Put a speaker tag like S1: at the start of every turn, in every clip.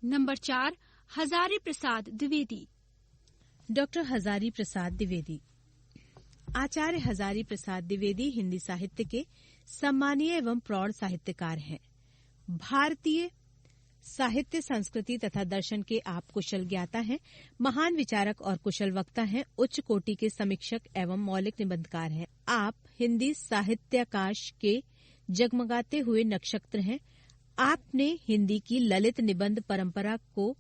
S1: Number 4, Hazari Prasad Dwivedi.
S2: Doctor Hazari Prasad Dwivedi. आचार्य हजारी प्रसाद द्विवेदी हिंदी साहित्य के सम्मानीय एवं प्रौढ़ साहित्यकार हैं। भारतीय साहित्य, संस्कृति तथा दर्शन के आप कुशल ज्ञाता हैं, महान विचारक और कुशल वक्ता हैं, उच्च कोटि के समीक्षक एवं मौलिक निबंधकार हैं। आप हिंदी साहित्याकाश के जगमगाते हुए नक्षत्र हैं। आपने हिंदी की ललित निबंध परंपरा को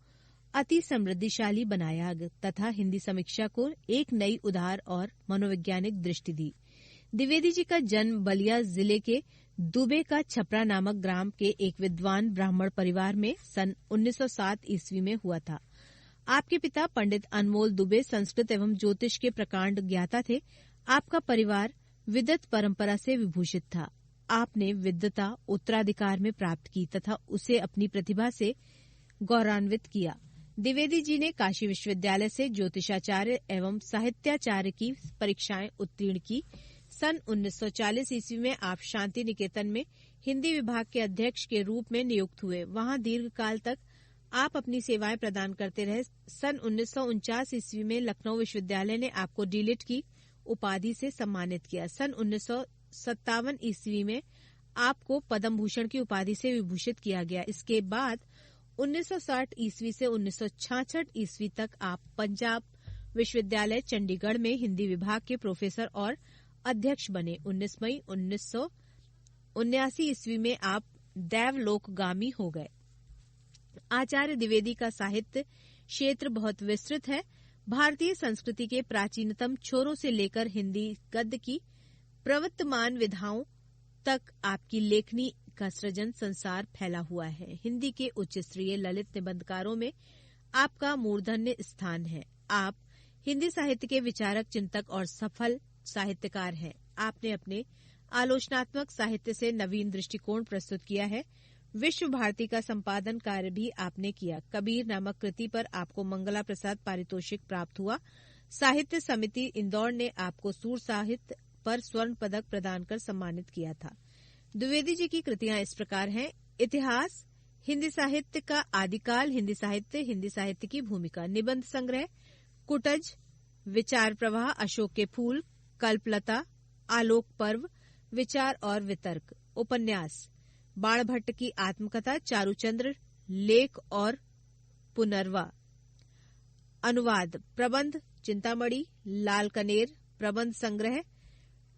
S2: अति समृद्धिशाली बनाया तथा हिंदी समीक्षा को एक नई उदार और मनोवैज्ञानिक दृष्टि दी। द्विवेदी जी का जन्म बलिया जिले के दुबे का छपरा नामक ग्राम के एक विद्वान ब्राह्मण परिवार में सन 1907 ईस्वी में हुआ था। आपके पिता पंडित अनमोल दुबे संस्कृत एवं ज्योतिष के प्रकांड ज्ञाता थे। आपका परिवार विद्वत परंपरा से विभूषित था। आपने विद्वता उत्तराधिकार में प्राप्त की तथा उसे अपनी प्रतिभा से गौरवान्वित किया। द्विवेदी जी ने काशी विश्वविद्यालय से ज्योतिषाचार्य एवं साहित्याचार्य की परीक्षाएं उत्तीर्ण की। सन 1940 ईस्वी में आप शांति निकेतन में हिंदी विभाग के अध्यक्ष के रूप में नियुक्त हुए। वहां दीर्घकाल तक आप अपनी सेवाएं प्रदान करते रहे। सन 1949 ईस्वी में लखनऊ विश्वविद्यालय ने आपको डीलिट की उपाधि से सम्मानित किया। सन 1957 ईस्वी में आपको पद्म भूषण की उपाधि से विभूषित किया गया। इसके बाद 1960 ईस्वी से 1966 ईस्वी तक आप पंजाब विश्वविद्यालय चंडीगढ़ में हिंदी विभाग के प्रोफेसर और अध्यक्ष बने। 19 मई 1979 ईस्वी में आप दैवलोकगामी हो गए। आचार्य द्विवेदी का साहित्य क्षेत्र बहुत विस्तृत है। भारतीय संस्कृति के प्राचीनतम छोरों से लेकर हिंदी गद्य की प्रवर्तमान विधाओं तक आपकी लेखनी का सृजन संसार फैला हुआ है। हिंदी के उच्च स्तरीय ललित निबंधकारों में आपका मूर्धन्य स्थान है। आप हिंदी साहित्य के विचारक, चिंतक और सफल साहित्यकार हैं। आपने अपने आलोचनात्मक साहित्य से नवीन दृष्टिकोण प्रस्तुत किया है। विश्व भारती का संपादन कार्य भी आपने किया। कबीर नामक कृति पर आपको मंगला प्रसाद पारितोषिक प्राप्त हुआ। साहित्य समिति इंदौर ने आपको सूर साहित्य पर स्वर्ण पदक प्रदान कर सम्मानित किया था। द्विवेदी जी की कृतियां इस प्रकार हैं: इतिहास, हिंदी साहित्य का आदिकाल, हिंदी साहित्य की भूमिका, निबंध संग्रह, कुटज, विचार प्रवाह, अशोक के फूल, कल्पलता, आलोक पर्व, विचार और वितर्क, उपन्यास, बाणभट्ट की आत्मकथा, चारुचंद्र, लेख और पुनर्वा, अनुवाद, प्रबंध, चिंतामणि, लाल कनेर, प्रबंध संग्रह,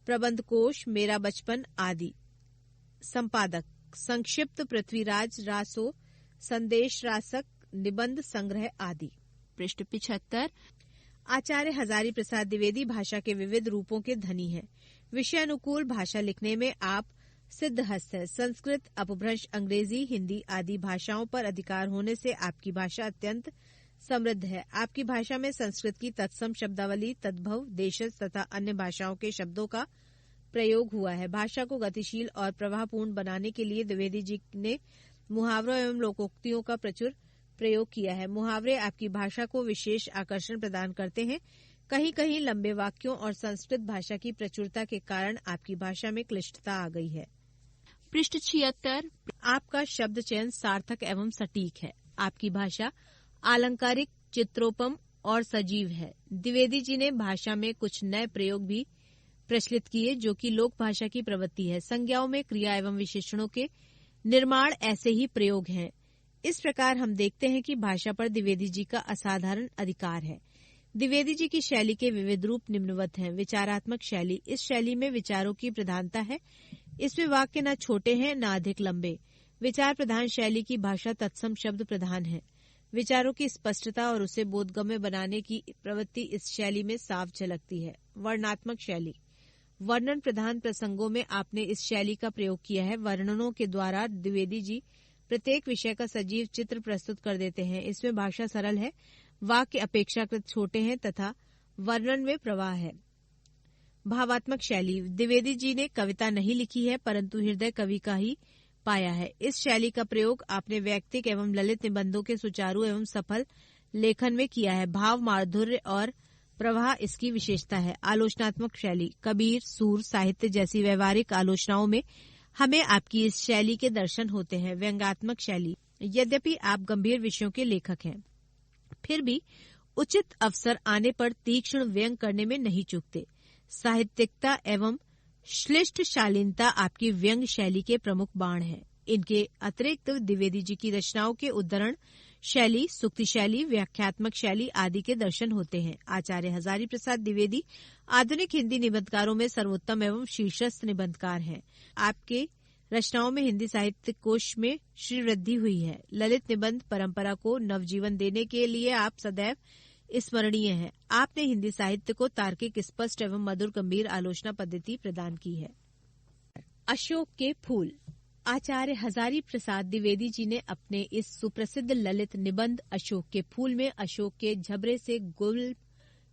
S2: प्रबंध कोश, मेरा बचपन आदि। संपादक, संक्षिप्त, पृथ्वीराज रासो, संदेश रासक, निबंध संग्रह आदि।
S1: पृष्ठ 75।
S2: आचार्य हजारी प्रसाद द्विवेदी भाषा के विविध रूपों के धनी हैं। विषय अनुकूल भाषा लिखने में आप सिद्धहस्त है। संस्कृत, अपभ्रंश, अंग्रेजी, हिंदी आदि भाषाओं पर अधिकार होने से आपकी भाषा अत्यंत समृद्ध है। आपकी भाषा में संस्कृत की तत्सम शब्दावली, तद्भव, देशज तथा अन्य भाषाओं के शब्दों का प्रयोग हुआ है। भाषा को गतिशील और प्रवाहपूर्ण बनाने के लिए द्विवेदी जी ने मुहावरों एवं लोकोक्तियों का प्रचुर प्रयोग किया है। मुहावरे आपकी भाषा को विशेष आकर्षण प्रदान करते हैं। कहीं कहीं लंबे वाक्यों और संस्कृत भाषा की प्रचुरता के कारण आपकी भाषा में क्लिष्टता आ गई है।
S1: पृष्ठ 76।
S2: आपका शब्द चयन सार्थक एवं सटीक है। आपकी भाषा आलंकारिक, चित्रोपम और सजीव है। द्विवेदी जी ने भाषा में कुछ नए प्रयोग भी प्रचलित किए जो कि लोक भाषा की प्रवृत्ति है। संज्ञाओं में क्रिया एवं विशेषणों के निर्माण ऐसे ही प्रयोग हैं। इस प्रकार हम देखते हैं कि भाषा पर द्विवेदी जी का असाधारण अधिकार है। द्विवेदी जी की शैली के विविध रूप निम्नवत हैं। विचारात्मक शैली, इस शैली में विचारों की प्रधानता है। इसमें वाक्य न छोटे हैं न अधिक लंबे। विचार प्रधान शैली की भाषा तत्सम शब्द प्रधान है। विचारों की स्पष्टता और उसे बोधगम्य बनाने की प्रवृत्ति इस शैली में साफ झलकती है। वर्णनात्मक शैली, वर्णन प्रधान प्रसंगों में आपने इस शैली का प्रयोग किया है। वर्णनों के द्वारा द्विवेदी जी प्रत्येक विषय का सजीव चित्र प्रस्तुत कर देते हैं। इसमें भाषा सरल है, वाक्य अपेक्षाकृत छोटे हैं तथा वर्णन में प्रवाह है। भावात्मक शैली, द्विवेदी जी ने कविता नहीं लिखी है परंतु हृदय कवि का ही पाया है। इस शैली का प्रयोग आपने वैयक्तिक एवं ललित निबंधों के सुचारू एवं सफल लेखन में किया है। भाव, माधुर्य और प्रवाह इसकी विशेषता है। आलोचनात्मक शैली, कबीर, सूर साहित्य जैसी व्यवहारिक आलोचनाओं में हमें आपकी इस शैली के दर्शन होते हैं। व्यंग्यात्मक शैली, यद्यपि आप गंभीर विषयों के लेखक हैं, फिर भी उचित अवसर आने पर तीक्ष्ण व्यंग करने में नहीं चूकते। साहित्यिकता एवं श्लिष्ट शालीनता आपकी व्यंग शैली के प्रमुख बाण हैं। इनके अतिरिक्त द्विवेदी जी की रचनाओं के उद्धरण शैली, सूक्ति शैली, व्याख्यात्मक शैली आदि के दर्शन होते हैं। आचार्य हजारी प्रसाद द्विवेदी आधुनिक हिंदी निबंधकारों में सर्वोत्तम एवं शीर्षस्थ निबंधकार हैं। आपके रचनाओं में हिंदी साहित्य कोश में श्रीवृद्धि हुई है। ललित निबंध परंपरा को नवजीवन देने के लिए आप सदैव स्मरणीय हैं। आपने हिंदी साहित्य को तार्किक, स्पष्ट एवं मधुर गंभीर आलोचना पद्धति प्रदान की है। अशोक के फूल। आचार्य हजारी प्रसाद द्विवेदी जी ने अपने इस सुप्रसिद्ध ललित निबंध अशोक के फूल में अशोक के झबरे से गुल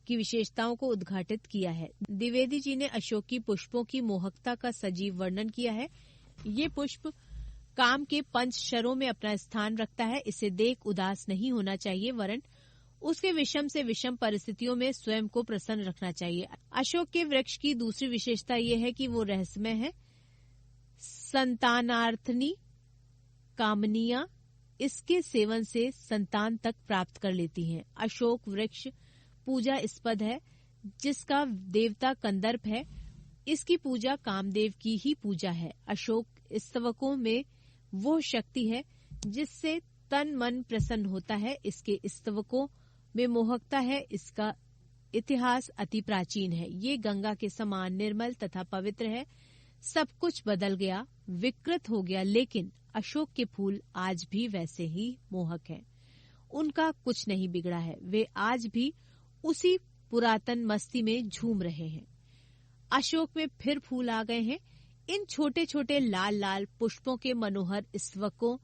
S2: की विशेषताओं को उद्घाटित किया है। द्विवेदी जी ने अशोक की पुष्पों की मोहकता का सजीव वर्णन किया है। ये पुष्प काम के पंचशरों में अपना स्थान रखता है। इसे देख उदास नहीं होना चाहिए, वरन उसके विषम से विषम परिस्थितियों में स्वयं को प्रसन्न रखना चाहिए। अशोक के वृक्ष की दूसरी विशेषता ये है कि वो रहस्यमय है। संतानार्थनी कामनियां इसके सेवन से संतान तक प्राप्त कर लेती हैं। अशोक वृक्ष पूजास्पद है, जिसका देवता कंदर्प है। इसकी पूजा कामदेव की ही पूजा है। अशोक स्तवकों में वो शक्ति है जिससे तन मन प्रसन्न होता है। इसके स्तवकों में मोहकता है। इसका इतिहास अति प्राचीन है। ये गंगा के समान निर्मल तथा पवित्र है। सब कुछ बदल गया, विकृत हो गया, लेकिन अशोक के फूल आज भी वैसे ही मोहक हैं। उनका कुछ नहीं बिगड़ा है। वे आज भी उसी पुरातन मस्ती में झूम रहे हैं। अशोक में फिर फूल आ गए हैं। इन छोटे छोटे लाल लाल पुष्पों के मनोहर स्तवकों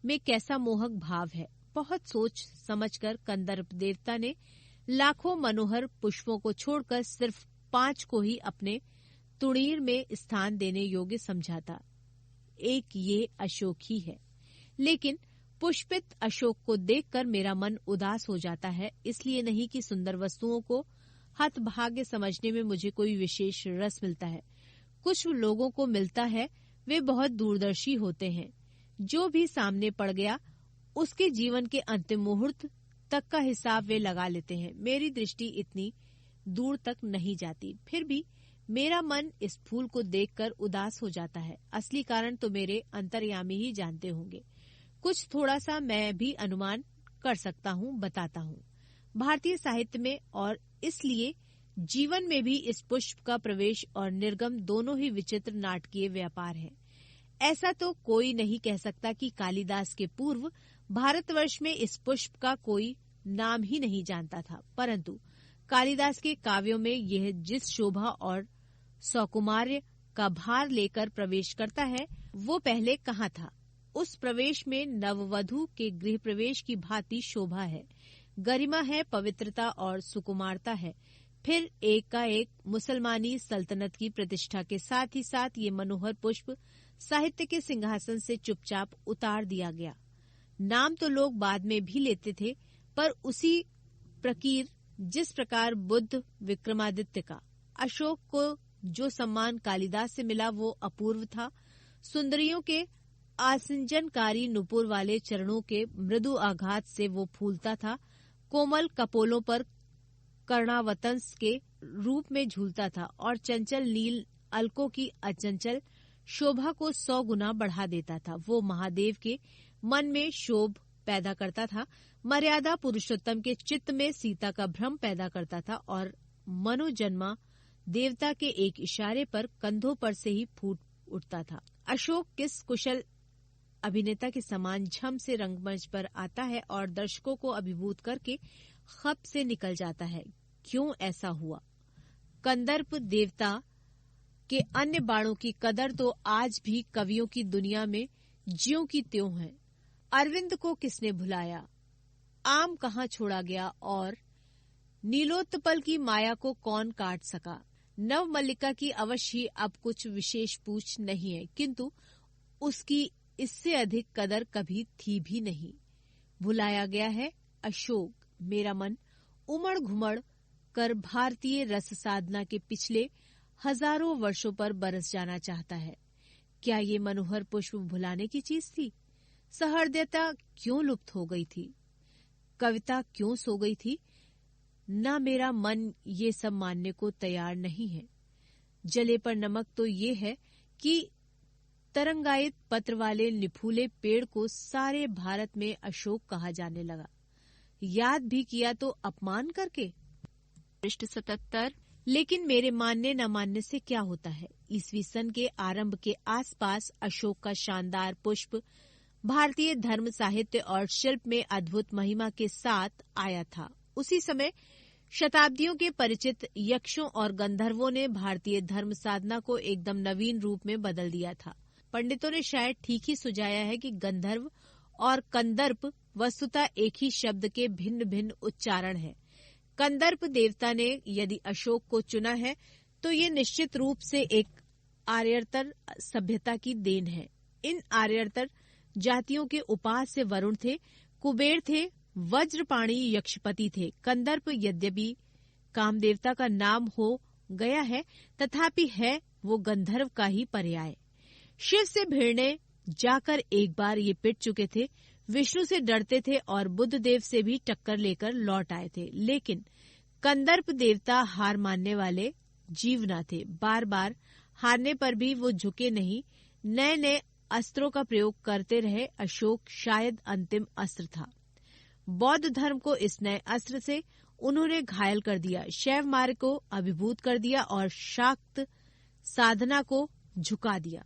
S2: में कैसा मोहक भाव है। बहुत सोच समझकर कंदर्प देवता ने लाखों मनोहर पुष्पों को छोड़कर सिर्फ 5 को ही अपने तुणीर में स्थान देने योग्य समझा था। एक ये अशोक ही है। लेकिन पुष्पित अशोक को देखकर मेरा मन उदास हो जाता है। इसलिए नहीं कि सुंदर वस्तुओं को हतभाग्य समझने में मुझे कोई विशेष रस मिलता है। कुछ लोगों को मिलता है, वे बहुत दूरदर्शी होते हैं। जो भी सामने पड़ गया उसके जीवन के अंतिम मुहूर्त तक का हिसाब वे लगा लेते हैं। मेरी दृष्टि इतनी दूर तक नहीं जाती। फिर भी मेरा मन इस फूल को देखकर उदास हो जाता है। असली कारण तो मेरे अंतर्यामी ही जानते होंगे। कुछ थोड़ा सा मैं भी अनुमान कर सकता हूँ, बताता हूँ। भारतीय साहित्य में और इसलिए जीवन में भी इस पुष्प का प्रवेश और निर्गम दोनों ही विचित्र नाटकीय व्यापार है। ऐसा तो कोई नहीं कह सकता कि कालिदास के पूर्व भारतवर्ष में इस पुष्प का कोई नाम ही नहीं जानता था, परंतु कालिदास के काव्यों में यह जिस शोभा और सौकुमार्य का भार लेकर प्रवेश करता है, वो पहले कहाँ था। उस प्रवेश में नववधू के गृह प्रवेश की भांति शोभा है, गरिमा है, पवित्रता और सुकुमारता है। फिर एकाएक मुसलमानी सल्तनत की प्रतिष्ठा के साथ ही साथ ये मनोहर पुष्प साहित्य के सिंहासन से चुपचाप उतार दिया गया। नाम तो लोग बाद में भी लेते थे, पर उसी प्रकीर जिस प्रकार बुद्ध विक्रमादित्य का। अशोक को जो सम्मान कालिदास से मिला वो अपूर्व था। सुंदरियों के आसिंजनकारी नुपुर वाले चरणों के मृदु आघात से वो फूलता था। कोमल कपोलों पर कर्णावतंस के रूप में झूलता था और चंचल नील अलकों की अचंचल शोभा को 100 गुना बढ़ा देता था। वो महादेव के मन में शोभ पैदा करता था, मर्यादा पुरुषोत्तम के चित्त में सीता का भ्रम पैदा करता था और मनोजन्मा देवता के एक इशारे पर कंधों पर से ही फूट उठता था। अशोक किस कुशल अभिनेता के समान झम से रंगमंच पर आता है और दर्शकों को अभिभूत करके खप से निकल जाता है। क्यों ऐसा हुआ? कंदर्प देवता के अन्य बाणों की कदर तो आज भी कवियों की दुनिया में ज्यों की त्यों है। अरविंद को किसने भुलाया, आम कहाँ छोड़ा गया और नीलोत्पल की माया को कौन काट सका। नव मल्लिका की अवश्य ही अब कुछ विशेष पूछ नहीं है, किंतु उसकी इससे अधिक कदर कभी थी भी नहीं। भुलाया गया है अशोक। मेरा मन उमड़ घुमड़ कर भारतीय रस साधना के पिछले हजारों वर्षों पर बरस जाना चाहता है। क्या ये मनोहर पुष्प भुलाने की चीज थी? सहृदयता क्यों लुप्त हो गई थी? कविता क्यों सो गई थी? ना मेरा मन ये सब मानने को तैयार नहीं है। जले पर नमक तो ये है कि तरंगायित पत्र वाले निफूले पेड़ को सारे भारत में अशोक कहा जाने लगा। याद भी किया तो अपमान करके।
S1: पृष्ठ 77।
S2: लेकिन मेरे मानने न मानने से क्या होता है? ईसवी सन के आरंभ के आसपास अशोक का शानदार पुष्प भारतीय धर्म, साहित्य और शिल्प में अद्भुत महिमा के साथ आया था। उसी समय शताब्दियों के परिचित यक्षों और गंधर्वों ने भारतीय धर्म साधना को एकदम नवीन रूप में बदल दिया था। पंडितों ने शायद ठीक ही सुझाया है कि गंधर्व और कंदर्प वस्तुतः एक ही शब्द के भिन्न भिन्न उच्चारण है। कंदर्प देवता ने यदि अशोक को चुना है तो ये निश्चित रूप से एक आर्यतर सभ्यता की देन है। इन आर्यतर जातियों के उपास्य वरुण थे, कुबेर थे, वज्रपाणी यक्षपति थे। कंदर्प यद्यपि कामदेवता का नाम हो गया है, तथापि है वो गंधर्व का ही पर्याय। शिव से भिड़ने जाकर एक बार ये पिट चुके थे, विष्णु से डरते थे और बुद्ध देव से भी टक्कर लेकर लौट आए थे। लेकिन कंदर्प देवता हार मानने वाले जीव न थे। बार बार हारने पर भी वो झुके नहीं, नए नए अस्त्रों का प्रयोग करते रहे। अशोक शायद अंतिम अस्त्र था। बौद्ध धर्म को इस नए अस्त्र से उन्होंने घायल कर दिया, शैव मार्ग को अभिभूत कर दिया और शाक्त साधना को झुका दिया।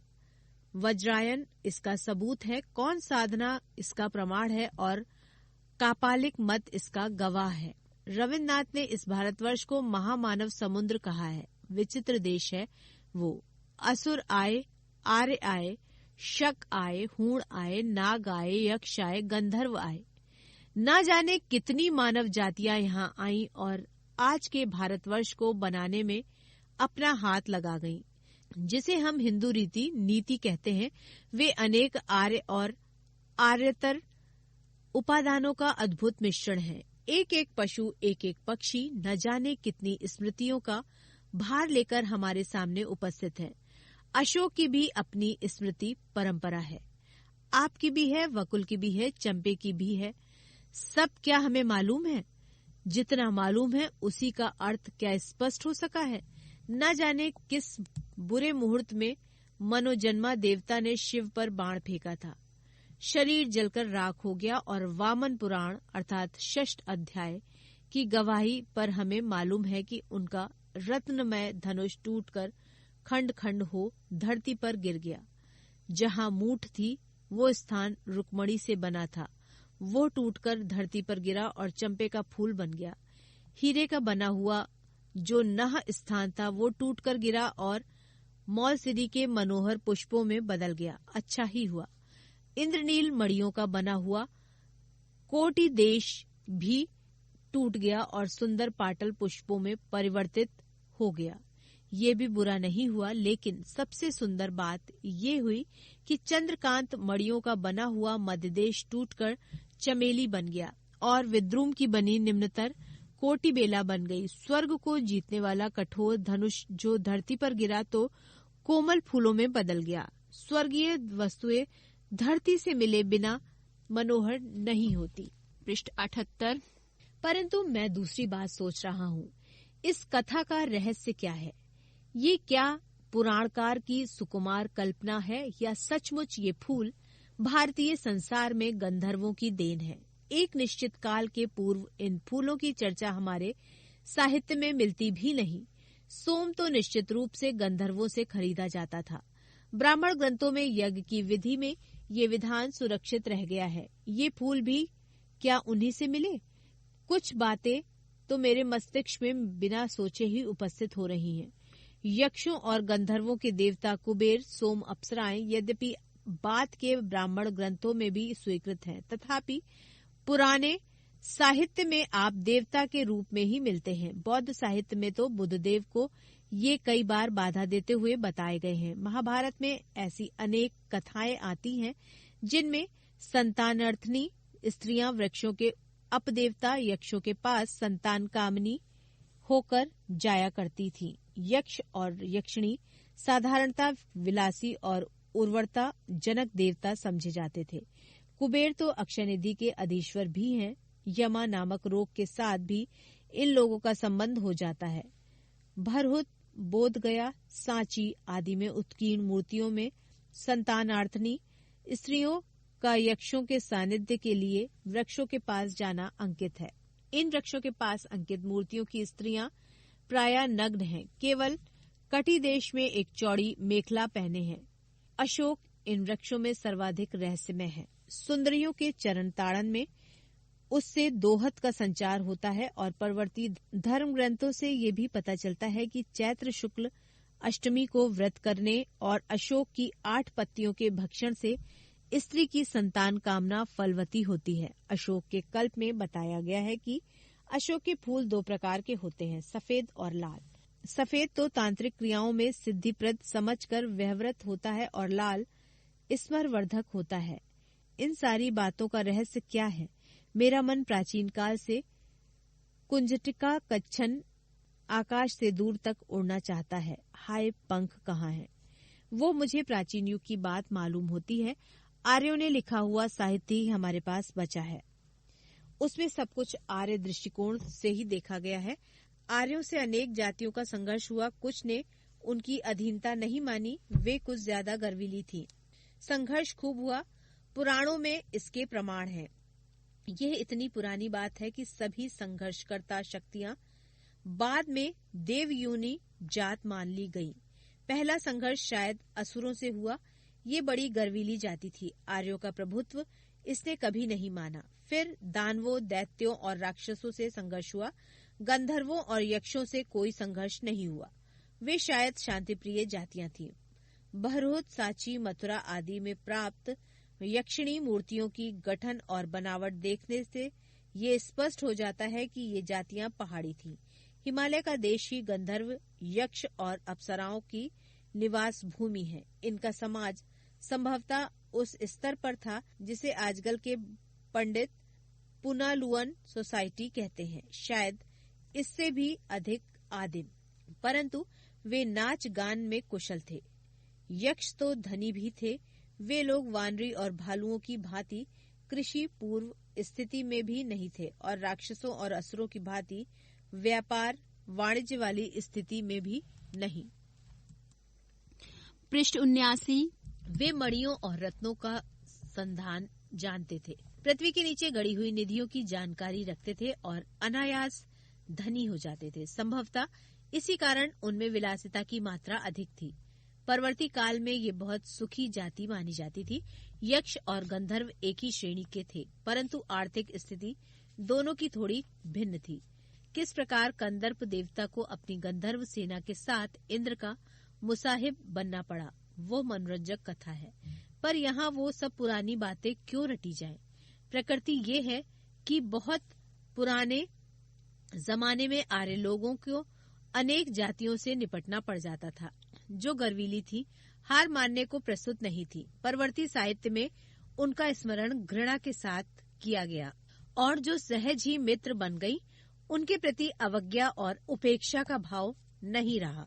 S2: वज्रायन इसका सबूत है, कौन साधना इसका प्रमाण है और कापालिक मत इसका गवाह है। रविन्द्रनाथ ने इस भारतवर्ष को महामानव समुद्र कहा है। विचित्र देश है वो। असुर आए, आर्य आए, शक आए, हूण आए, नाग आए, यक्ष आए, गंधर्व आए। न जाने कितनी मानव जातियां यहाँ आईं और आज के भारतवर्ष को बनाने में अपना हाथ लगा गईं। जिसे हम हिंदू रीति नीति कहते हैं, वे अनेक आर्य और आर्यतर उपादानों का अद्भुत मिश्रण है। एक एक पशु, एक एक पक्षी न जाने कितनी स्मृतियों का भार लेकर हमारे सामने उपस्थित है। अशोक की भी अपनी स्मृति परंपरा है, आपकी भी है, वकुल की भी है, चंपे की भी है। सब क्या हमें मालूम है? जितना मालूम है उसी का अर्थ क्या स्पष्ट हो सका है? न जाने किस बुरे मुहूर्त में मनोजन्मा देवता ने शिव पर बाण फेंका था। शरीर जलकर राख हो गया और वामन पुराण अर्थात षष्ठ अध्याय की गवाही पर हमें मालूम है कि उनका रत्नमय धनुष टूटकर खंड खंड हो धरती पर गिर गया। जहां मूठ थी वो स्थान रुक्मणी से बना था, वो टूटकर धरती पर गिरा और चंपे का फूल बन गया। हीरे का बना हुआ जो नह स्थान था वो टूटकर गिरा और मौलसिरी के मनोहर पुष्पों में बदल गया। अच्छा ही हुआ। इंद्रनील मणियों का बना हुआ कोटि देश भी टूट गया और सुंदर पाटल पुष्पों में परिवर्तित हो गया। ये भी बुरा नहीं हुआ, लेकिन सबसे सुंदर बात ये हुई कि चंद्रकांत मणियों का बना हुआ मध्यदेश टूटकर चमेली बन गया और विद्रुम की बनी निम्नतर कोटि बेला बन गई। स्वर्ग को जीतने वाला कठोर धनुष जो धरती पर गिरा तो कोमल फूलों में बदल गया। स्वर्गीय वस्तुएं धरती से मिले बिना मनोहर नहीं होती।
S1: पृष्ठ 78।
S2: परंतु मैं दूसरी बात सोच रहा हूँ, इस कथा का रहस्य क्या है? ये क्या पुराणकार की सुकुमार कल्पना है या सचमुच ये फूल भारतीय संसार में गंधर्वों की देन है? एक निश्चित काल के पूर्व इन फूलों की चर्चा हमारे साहित्य में मिलती भी नहीं। सोम तो निश्चित रूप से गंधर्वों से खरीदा जाता था। ब्राह्मण ग्रंथों में यज्ञ की विधि में ये विधान सुरक्षित रह गया है। ये फूल भी क्या उन्हीं से मिले? कुछ बातें तो मेरे मस्तिष्क में बिना सोचे ही उपस्थित हो रही हैं। यक्षों और गंधर्वों के देवता कुबेर, सोम, अप्सराएं यद्यपि बाद के ब्राह्मण ग्रंथों में भी स्वीकृत हैं, तथापि पुराने साहित्य में आप देवता के रूप में ही मिलते हैं। बौद्ध साहित्य में तो बुद्धदेव को ये कई बार बाधा देते हुए बताए गए हैं। महाभारत में ऐसी अनेक कथाएं आती हैं जिनमें संतानार्थनी स्त्रियां वृक्षों के अपदेवता यक्षों के पास संतान कामनी होकर जाया करती थीं। यक्ष और यक्षिणी साधारणतः विलासी और उर्वरता जनक देवता समझे जाते थे। कुबेर तो अक्षयनिधि के अधीश्वर भी हैं। यमा नामक रोग के साथ भी इन लोगों का संबंध हो जाता है। भरहुत, बोधगया, सांची आदि में उत्कीर्ण मूर्तियों में संतानार्थनी स्त्रियों का यक्षों के सानिध्य के लिए वृक्षों के पास जाना अंकित है। इन वृक्षों के पास अंकित मूर्तियों की स्त्रियां प्रायः नग्न हैं, केवल कटी देश में एक चौड़ी मेखला पहने हैं। अशोक इन वृक्षों में सर्वाधिक रहस्यमय है। सुंदरियों के चरण ताड़न में उससे दोहत का संचार होता है और परवर्ती धर्म ग्रंथों से ये भी पता चलता है कि चैत्र शुक्ल अष्टमी को व्रत करने और अशोक की 8 पत्तियों के भक्षण से स्त्री की संतान कामना फलवती होती है। अशोक के कल्प में बताया गया है कि अशोक के फूल 2 प्रकार के होते हैं, सफेद और लाल। सफेद तो तांत्रिक क्रियाओं में सिद्धिप्रद समझकर व्यवहृत होता है और लाल स्मरवर्धक होता है। इन सारी बातों का रहस्य क्या है? मेरा मन प्राचीन काल से कुंजटिका कच्छन आकाश से दूर तक उड़ना चाहता है। हाय, पंख कहाँ हैं? वो मुझे प्राचीन युग की बात मालूम होती है। आर्यों ने लिखा हुआ साहित्य ही हमारे पास बचा है। उसमें सब कुछ आर्य दृष्टिकोण से ही देखा गया है। आर्यों से अनेक जातियों का संघर्ष हुआ। कुछ ने उनकी अधीनता नहीं मानी, वे कुछ ज्यादा गर्वीली थी। संघर्ष खूब हुआ। पुराणों में इसके प्रमाण हैं। यह इतनी पुरानी बात है कि सभी संघर्षकर्ता शक्तियां बाद में देवयोनि जात मान ली गई। पहला संघर्ष शायद असुरों से हुआ। ये बड़ी गर्वीली जाति थी। आर्यों का प्रभुत्व इसने कभी नहीं माना। फिर दानवों, दैत्यों और राक्षसों से संघर्ष हुआ। गंधर्वों और यक्षों से कोई संघर्ष नहीं हुआ। वे शायद शांतिप्रिय जातियां थीं। बहरोत, सांची, मथुरा आदि में प्राप्त यक्षिणी मूर्तियों की गठन और बनावट देखने से ये स्पष्ट हो जाता है कि ये जातियां पहाड़ी थीं। हिमालय का देश ही गंधर्व, यक्ष और अप्सराओं की निवास भूमि है। इनका समाज संभवतः उस स्तर पर था जिसे आजकल के पंडित पुनालुअन सोसाइटी कहते हैं, शायद इससे भी अधिक आदिम। परंतु वे नाच गान में कुशल थे। यक्ष तो धनी भी थे। वे लोग वानरी और भालुओं की भांति कृषि पूर्व स्थिति में भी नहीं थे और राक्षसों और असुरों की भांति व्यापार वाणिज्य वाली स्थिति में भी नहीं।
S1: पृष्ठ 79।
S2: वे मणियों और रत्नों का संधान जानते थे, पृथ्वी के नीचे गड़ी हुई निधियों की जानकारी रखते थे और अनायास धनी हो जाते थे। संभवतः इसी कारण उनमें विलासिता की मात्रा अधिक थी। परवर्ती काल में ये बहुत सुखी जाति मानी जाती थी। यक्ष और गंधर्व एक ही श्रेणी के थे, परंतु आर्थिक स्थिति दोनों की थोड़ी भिन्न थी। किस प्रकार कंदर्प देवता को अपनी गंधर्व सेना के साथ इंद्र का मुसाहिब बनना पड़ा, वो मनोरंजक कथा है। पर यहाँ वो सब पुरानी बातें क्यों रटी जाएं? प्रकृति ये है कि बहुत पुराने जमाने में आर्य लोगों को अनेक जातियों से निपटना पड़ जाता था जो गर्वीली थी, हार मानने को प्रस्तुत नहीं थी। परवर्ती साहित्य में उनका स्मरण घृणा के साथ किया गया और जो सहज ही मित्र बन गई, उनके प्रति अवज्ञा और उपेक्षा का भाव नहीं रहा।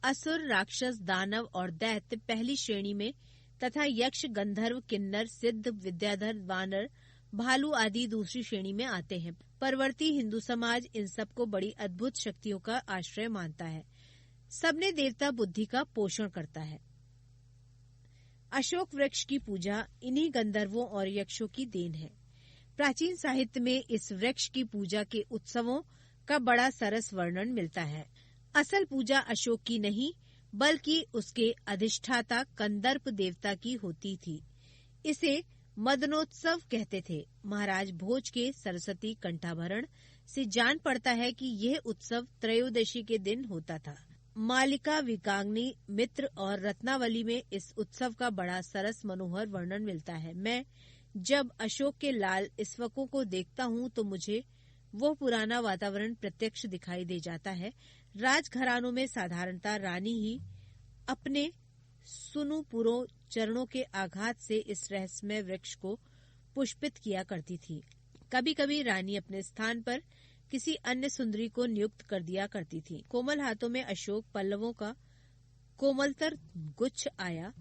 S2: असुर, राक्षस, दानव और दैत्य पहली श्रेणी में तथा यक्ष, गंधर्व, किन्नर, सिद्ध, विद्याधर, वानर, भालू आदि दूसरी श्रेणी में आते हैं। परवर्ती हिंदू समाज इन सबको बड़ी अद्भुत शक्तियों का आश्रय मानता है। सबने देवता बुद्धि का पोषण करता है। अशोक वृक्ष की पूजा इन्हीं गंधर्वों और यक्षों की देन है। प्राचीन साहित्य में इस वृक्ष की पूजा के उत्सवों का बड़ा सरस वर्णन मिलता है। असल पूजा अशोक की नहीं, बल्कि उसके अधिष्ठाता कंदर्प देवता की होती थी। इसे मदनोत्सव कहते थे। महाराज भोज के सरस्वती कंठाभरण से जान पड़ता है कि यह उत्सव त्रयोदशी के दिन होता था। मालिका, विकाग्नि, मित्र और रत्नावली में इस उत्सव का बड़ा सरस मनोहर वर्णन मिलता है। मैं जब अशोक के लाल स्फकों को देखता हूँ तो मुझे वो पुराना वातावरण प्रत्यक्ष दिखाई दे जाता है। राजघरानों में साधारणतः रानी ही अपने सुनुपुरों चरणों के आघात से इस रहस्यमय वृक्ष को पुष्पित किया करती थी। कभी कभी रानी अपने स्थान पर किसी अन्य सुंदरी को नियुक्त कर दिया करती थी। कोमल हाथों में अशोक पल्लवों का कोमलतर गुच्छ आया।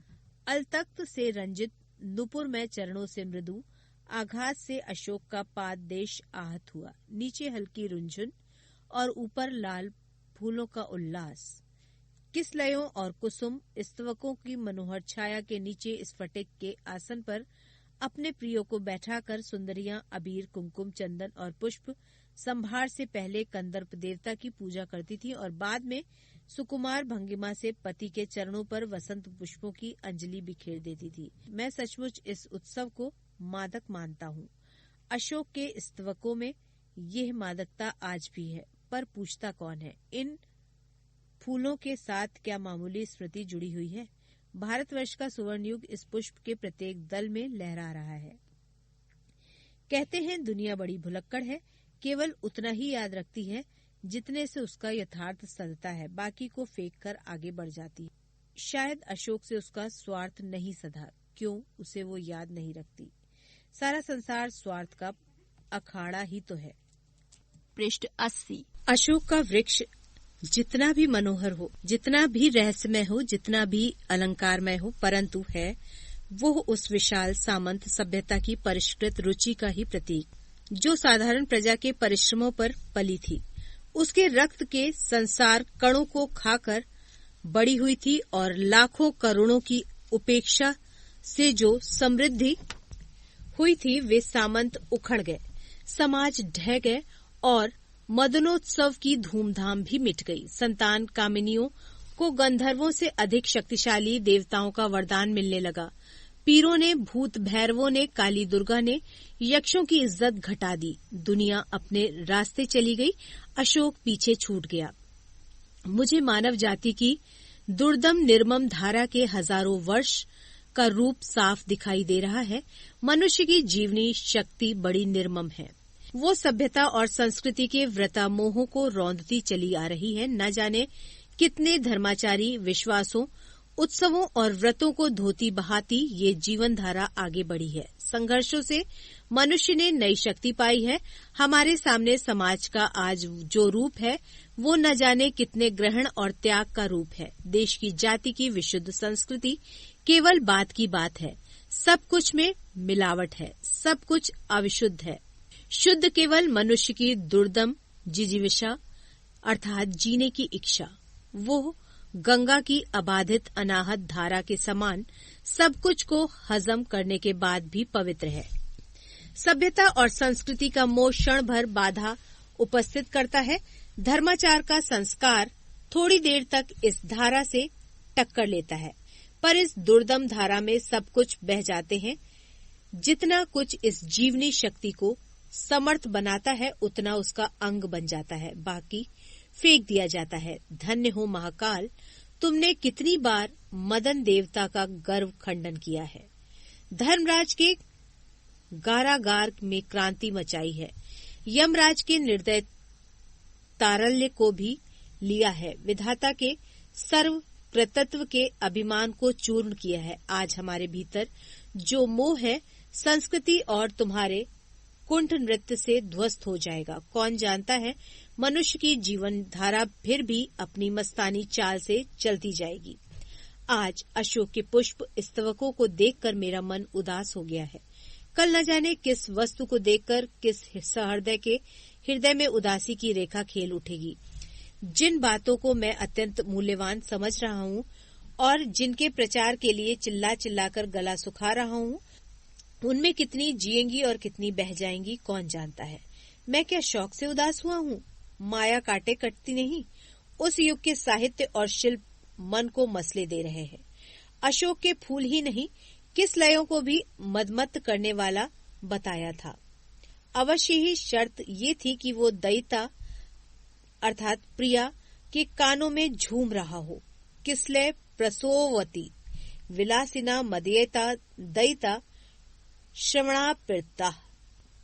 S2: अलतख्त से रंजित नुपुर में चरणों से मृदु आघात से अशोक का पाद देश आहत हुआ। नीचे हल्की रुंझुन और ऊपर लाल फूलों का उल्लास। किसलयों और कुसुम स्तवकों की मनोहर छाया के नीचे स्फटिक के आसन पर अपने प्रियो को बैठाकर सुंदरियां अबीर, कुमकुम, चंदन और पुष्प संभार से पहले कंदर्प देवता की पूजा करती थी और बाद में सुकुमार भंगिमा से पति के चरणों पर वसंत पुष्पों की अंजलि बिखेर देती थी। मैं सचमुच इस उत्सव को मादक मानता हूँ। अशोक के स्तवकों में यह मादकता आज भी है, पर पूछता कौन है? इन फूलों के साथ क्या मामूली स्मृति जुड़ी हुई है? भारतवर्ष का सुवर्ण युग इस पुष्प के प्रत्येक दल में लहरा रहा है। कहते हैं दुनिया बड़ी भुलक्कड़ है, केवल उतना ही याद रखती है जितने से उसका यथार्थ सधता है, बाकी को फेंक कर आगे बढ़ जाती है। शायद अशोक से उसका स्वार्थ नहीं सधा, क्यों उसे वो याद नहीं रखती। सारा संसार स्वार्थ का अखाड़ा ही तो है।
S1: पृष्ठ 80।
S2: अशोक का वृक्ष जितना भी मनोहर हो, जितना भी रहस्यमय हो, जितना भी अलंकारमय हो, परंतु है वो उस विशाल सामंत सभ्यता की परिष्कृत रुचि का ही प्रतीक, जो साधारण प्रजा के परिश्रमों पर पली थी। उसके रक्त के संसार कणों को खाकर बड़ी हुई थी और लाखों करोड़ों की उपेक्षा से जो समृद्धि हुई थी वे सामंत उखड़ गए, समाज ढह गए और मदनोत्सव की धूमधाम भी मिट गई। संतान कामिनियों को गंधर्वों से अधिक शक्तिशाली देवताओं का वरदान मिलने लगा। पीरों ने, भूत भैरवों ने, काली दुर्गा ने यक्षों की इज्जत घटा दी। दुनिया अपने रास्ते चली गई, अशोक पीछे छूट गया। मुझे मानव जाति की दुर्दम निर्मम धारा के हजारों वर्ष का रूप साफ दिखाई दे रहा है। मनुष्य की जीवनी शक्ति बड़ी निर्मम है। वो सभ्यता और संस्कृति के व्रतामोहों को रौंदती चली आ रही है। न जाने कितने धर्माचारी विश्वासों, उत्सवों और व्रतों को धोती बहाती ये जीवन धारा आगे बढ़ी है। संघर्षों से मनुष्य ने नई शक्ति पाई है। हमारे सामने समाज का आज जो रूप है वो न जाने कितने ग्रहण और त्याग का रूप है। देश की जाति की विशुद्ध संस्कृति केवल बात की बात है। सब कुछ में मिलावट है, सब कुछ अविशुद्ध है। शुद्ध केवल मनुष्य की दुर्दम जिजीविषा अर्थात जीने की इच्छा। वो गंगा की अबाधित अनाहत धारा के समान सब कुछ को हजम करने के बाद भी पवित्र है। सभ्यता और संस्कृति का मोह क्षण भर बाधा उपस्थित करता है। धर्माचार का संस्कार थोड़ी देर तक इस धारा से टक्कर लेता है, पर इस दुर्दम धारा में सब कुछ बह जाते हैं। जितना कुछ इस जीवनी शक्ति को समर्थ बनाता है उतना उसका अंग बन जाता है, बाकी फेंक दिया जाता है। धन्य हो महाकाल, तुमने कितनी बार मदन देवता का गर्व खंडन किया है। धर्मराज के गारागार में क्रांति मचाई है। यमराज के निर्दय तारल्य को भी लिया है। विधाता के सर्व कृतत्व के अभिमान को चूर्ण किया है। आज हमारे भीतर जो मोह है संस्कृति और तुम्हारे कुंठ नृत्य से ध्वस्त हो जाएगा। कौन जानता है मनुष्य की जीवन धारा फिर भी अपनी मस्तानी चाल से चलती जाएगी। आज अशोक के पुष्प स्तवकों को देखकर मेरा मन उदास हो गया है। कल न जाने किस वस्तु को देखकर किस सहृदय के हृदय में उदासी की रेखा खेल उठेगी। जिन बातों को मैं अत्यंत मूल्यवान समझ रहा हूँ और जिनके प्रचार के लिए चिल्ला चिल्लाकर गला सुखा रहा हूँ, उनमें कितनी जिएंगी और कितनी बह जाएंगी कौन जानता है। मैं क्या शौक से उदास हुआ हूँ? माया काटे कटती नहीं। उस युग के साहित्य और शिल्प मन को मसले दे रहे हैं। अशोक के फूल ही नहीं, किसलयों को भी मदमत्त करने वाला बताया था। अवश्य ही शर्त ये थी कि वो दयिता अर्थात प्रिया के कानों में झूम रहा हो। किसलय प्रसोवती विलासिना मदयता दयिता श्रवणापृता,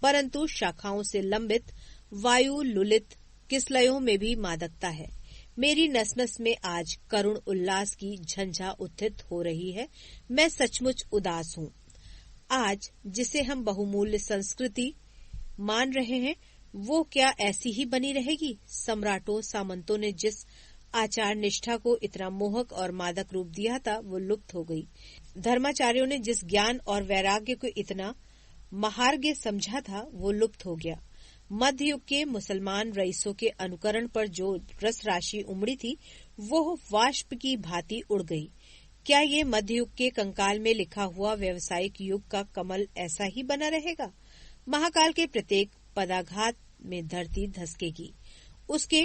S2: परंतु शाखाओं से लंबित वायु लुलित किसलयों में भी मादकता है। मेरी नस नस में आज करुण उल्लास की झंझा उत्थित हो रही है। मैं सचमुच उदास हूँ। आज जिसे हम बहुमूल्य संस्कृति मान रहे हैं वो क्या ऐसी ही बनी रहेगी? सम्राटों सामंतों ने जिस आचार निष्ठा को इतना मोहक और मादक रूप दिया था वो लुप्त हो गई। धर्माचार्यों ने जिस ज्ञान और वैराग्य को इतना महार्घ्य समझा था वो लुप्त हो गया। मध्य युग के मुसलमान रईसों के अनुकरण पर जो रस राशि उमड़ी थी वो वाष्प की भांति उड़ गई। क्या ये मध्य युग के कंकाल में लिखा हुआ व्यवसायिक युग का कमल ऐसा ही बना रहेगा? महाकाल के प्रत्येक पदाघात में धरती धसकेगी, उसके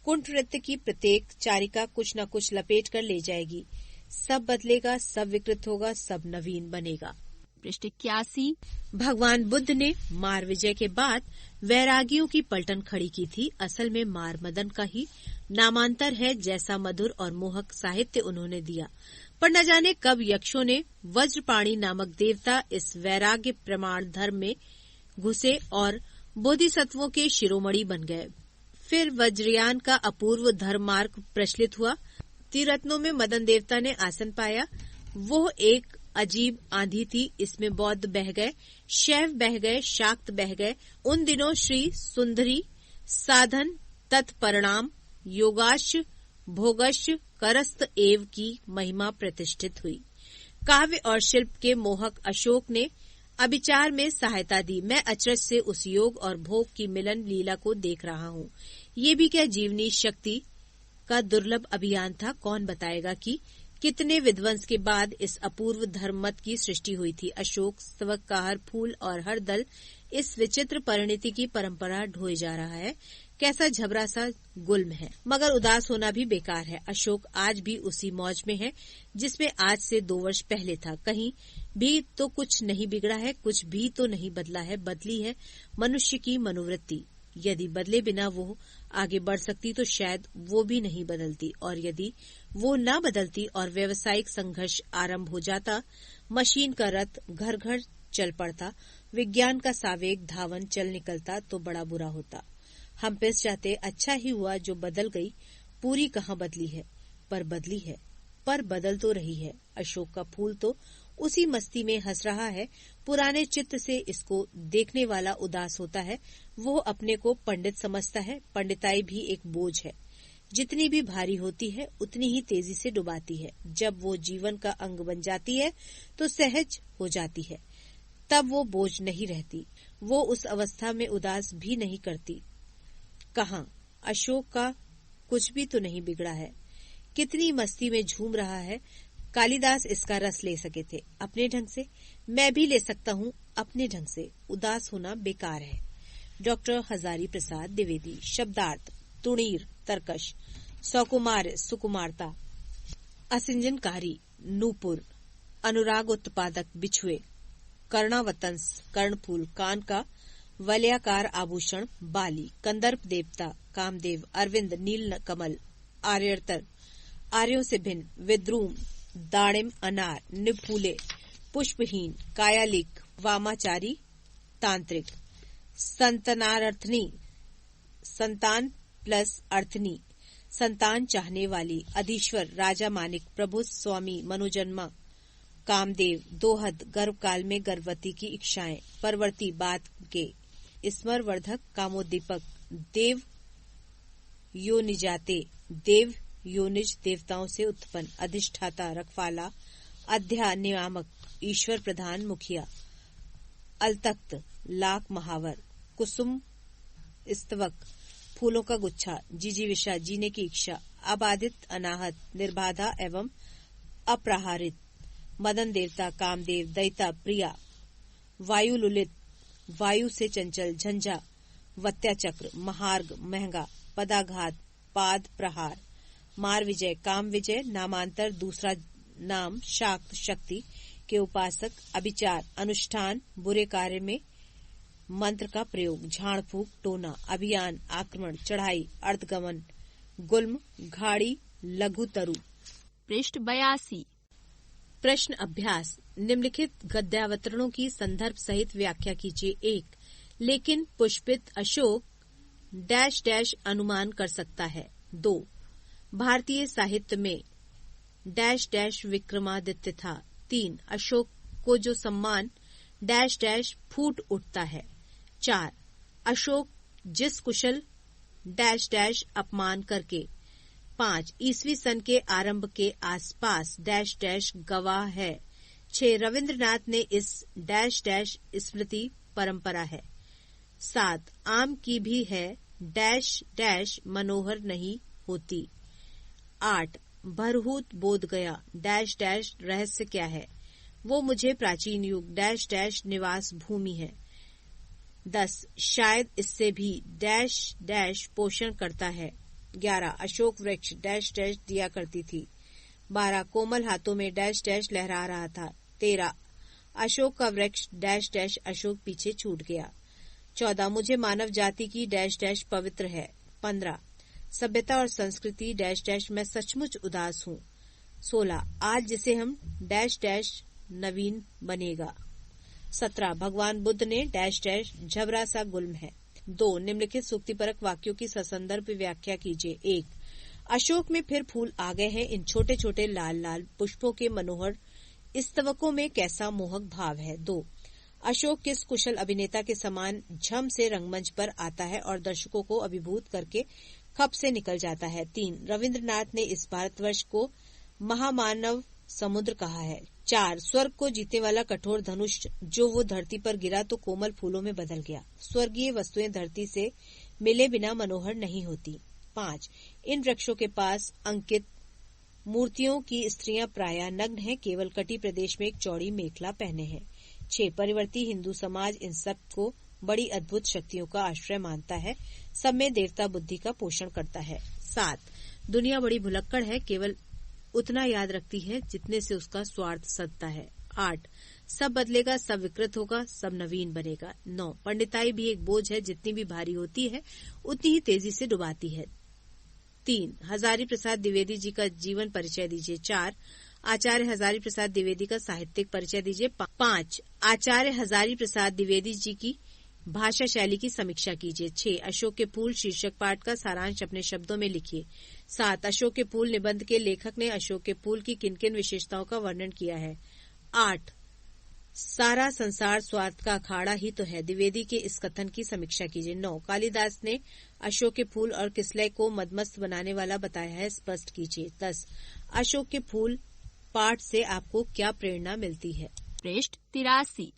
S2: कुंठ नृत्य की प्रत्येक चारिका कुछ न कुछ लपेट कर ले जाएगी। सब बदलेगा, सब विकृत होगा, सब नवीन बनेगा।
S1: पृष्ठ 81।
S2: भगवान बुद्ध ने मार विजय के बाद वैरागियों की पलटन खड़ी की थी। असल में मार मदन का ही नामांतर है। जैसा मधुर और मोहक साहित्य उन्होंने दिया, पर न जाने कब यक्षों ने वज्रपाणी नामक देवता इस वैराग्य प्रमाण धर्म में घुसे और बोधिसत्वों के शिरोमणि बन गए। फिर वज्रयान का अपूर्व धर्म मार्ग प्रचलित हुआ। त्रिरत्नों में मदन देवता ने आसन पाया। वो एक अजीब आंधी थी। इसमें बौद्ध बह गए, शैव बह गए, शाक्त बह गए। उन दिनों श्री सुंदरी साधन तत्परिणाम योगाश भोगश करस्त एव की महिमा प्रतिष्ठित हुई। काव्य और शिल्प के मोहक अशोक ने अभिचार में सहायता दी। मैं अचरज से उस योग और भोग की मिलन लीला को देख रहा हूँ। ये भी क्या जीवनी शक्ति का दुर्लभ अभियान था? कौन बताएगा कि कितने विध्वंस के बाद इस अपूर्व धर्ममत की सृष्टि हुई थी। अशोक स्तवक का हर फूल और हर दल इस विचित्र परिणति की परंपरा ढोए जा रहा है। कैसा झबरा सा गुल्म है, मगर उदास होना भी बेकार है। अशोक आज भी उसी मौज में है जिसमें आज से 2 वर्ष पहले था। कहीं भी तो कुछ नहीं बिगड़ा है, कुछ भी तो नहीं बदला है। बदली है मनुष्य की मनोवृत्ति। यदि बदले बिना वो आगे बढ़ सकती तो शायद वो भी नहीं बदलती, और यदि वो न बदलती और व्यावसायिक संघर्ष आरंभ हो जाता, मशीन का रथ घर घर चल पड़ता, विज्ञान का सावेग धावन चल निकलता, तो बड़ा बुरा होता। हम पिस जाते। अच्छा ही हुआ जो बदल गई। पूरी कहाँ बदली है, पर बदली है, पर बदल तो रही है। अशोक का फूल तो उसी मस्ती में हंस रहा है। पुराने चित्त से इसको देखने वाला उदास होता है। वो अपने को पंडित समझता है। पंडिताई भी एक बोझ है, जितनी भी भारी होती है उतनी ही तेजी से डुबाती है। जब वो जीवन का अंग बन जाती है तो सहज हो जाती है, तब वो बोझ नहीं रहती। वो उस अवस्था में उदास भी नहीं करती। कहाँ अशोक का कुछ भी तो नहीं बिगड़ा है, कितनी मस्ती में झूम रहा है। कालिदास इसका रस ले सके थे अपने ढंग से, मैं भी ले सकता हूँ अपने ढंग से। उदास होना बेकार है। डॉक्टर हजारी प्रसाद द्विवेदी। शब्दार्थ: तुणीर तरकश, सौकुमार सुकुमारता, असिंजनकारी नूपुर, अनुराग उत्पादक बिछुए, कर्णावतंस कर्णफूल, कान का वलयाकार आभूषण, बाली, कंदर्प देवता कामदेव, अरविंद नील कमल, आर्यतर आर्यों से भिन्न, विद्रूम दाड़िम अनार, निफूले पुष्पहीन, कायालिक वामाचारी, तांत्रिक, संतनार्थनी संतान प्लस अर्थनी, संतान चाहने वाली, अधीश्वर राजा मानिक, प्रभु स्वामी मनोजन्मा, कामदेव, दोहद गर्भकाल में गर्भवती की इच्छाएं, परवर्ती बात के, स्मरवर्धक कामोद्दीपक, देव योनिजाते, देव योनिज देवताओं से उत्पन्न, अधिष्ठाता रखवाला, अध्या नियामक, ईश्वर प्रधान मुखिया, अलतख्त लाख महावर, कुसुम स्तवक फूलों का गुच्छा, जिजीविषा जीने की इच्छा, अबाधित अनाहत निर्बाधा एवं अप्रहारित, मदन देवता कामदेव, दैता प्रिया, वायु लुलित वायु से चंचल, झंझा वत्याचक्र, महार्ग महंगा, पदाघात पाद प्रहार, मार विजय काम विजय, नामांतर दूसरा नाम, शाक्त शक्ति के उपासक, अभिचार अनुष्ठान, बुरे कार्य में मंत्र का प्रयोग, झाड़ फूक टोना, अभियान आक्रमण, चढ़ाई, अर्धगमन, गुल्म घाड़ी, लघु तरु।
S1: पृष्ठ 82।
S2: प्रश्न अभ्यास: निम्नलिखित गद्यावतरणों की संदर्भ सहित व्याख्या कीजिए। 1. लेकिन पुष्पित अशोक डैश डैश अनुमान कर सकता है। 2. भारतीय साहित्य में डैश डैश विक्रमादित्य था। 3. अशोक को जो सम्मान डैश डैश फूट उठता है। 4. अशोक जिस कुशल डैश डैश अपमान करके 5. ईसवी सन के आरंभ के आसपास डैश डैश गवाह है. 6. रविंद्रनाथ ने इस डैश डैश स्मृति परंपरा है. 7. आम की भी है डैश डैश मनोहर नहीं होती. 8. भरहूत बोध गया डैश डैश रहस्य क्या है. वो मुझे प्राचीन युग डैश डैश निवास भूमि है. 10. शायद इससे भी डैश डैश पोषण करता है. 11. अशोक वृक्ष डैश डैश दिया करती थी. 12. कोमल हाथों में डैश डैश लहरा रहा था. 13. अशोक का वृक्ष डैश डैश अशोक पीछे छूट गया. 14. मुझे मानव जाति की डैश डैश पवित्र है. 15. सभ्यता और संस्कृति डैश डैश मैं सचमुच उदास हूँ. 16. आज जिसे हम डैश डैश नवीन बनेगा. 17. भगवान बुद्ध ने डैश डैश झबरा सा गुल्म है. 2. निम्नलिखित सूक्तिपरक वाक्यों की ससंदर्भ व्याख्या कीजिए. 1. अशोक में फिर फूल आ गए हैं. इन छोटे छोटे लाल लाल पुष्पों के मनोहर स्तवकों में कैसा मोहक भाव है. 2. अशोक किस कुशल अभिनेता के समान झम से रंगमंच पर आता है और दर्शकों को अभिभूत करके खप से निकल जाता है. 3. रविंद्रनाथ ने इस भारतवर्ष को महामानव समुद्र कहा है. 4. स्वर्ग को जीतने वाला कठोर धनुष जो वो धरती पर गिरा तो कोमल फूलों में बदल गया. स्वर्गीय वस्तुएं धरती से मिले बिना मनोहर नहीं होती. 5. इन वृक्षों के पास अंकित मूर्तियों की स्त्रियां प्रायः नग्न हैं, केवल कटी प्रदेश में एक चौड़ी मेखला पहने हैं. 6. परिवर्ती हिंदू समाज इन सब को बड़ी अद्भुत शक्तियों का आश्रय मानता है. सब में देवता बुद्धि का पोषण करता है. 7. दुनिया बड़ी भुलक्कड़ है, केवल उतना याद रखती है जितने से उसका स्वार्थ सधता है. 8. सब बदलेगा, सब विकृत होगा, सब नवीन बनेगा. 9. पंडिताई भी एक बोझ है, जितनी भी भारी होती है उतनी ही तेजी से डुबाती है. 3. हजारी प्रसाद द्विवेदी जी का जीवन परिचय दीजिए. 4. आचार्य हजारी प्रसाद द्विवेदी का साहित्यिक परिचय दीजिए. 5. आचार्य हजारी प्रसाद द्विवेदी जी की भाषा शैली की समीक्षा कीजिए. 6. अशोक के फूल शीर्षक पाठ का सारांश अपने शब्दों में लिखिए. 7. अशोक के फूल निबंध के लेखक ने अशोक के फूल की किन किन विशेषताओं का वर्णन किया है. 8. सारा संसार स्वार्थ का अखाड़ा ही तो है. द्विवेदी के इस कथन की समीक्षा कीजिए. 9. कालिदास ने अशोक के फूल और किसलय को मदमस्त बनाने वाला बताया है, स्पष्ट कीजिए. 10. अशोक के फूल पाठ से आपको क्या प्रेरणा मिलती है.
S1: पृष्ठ 83.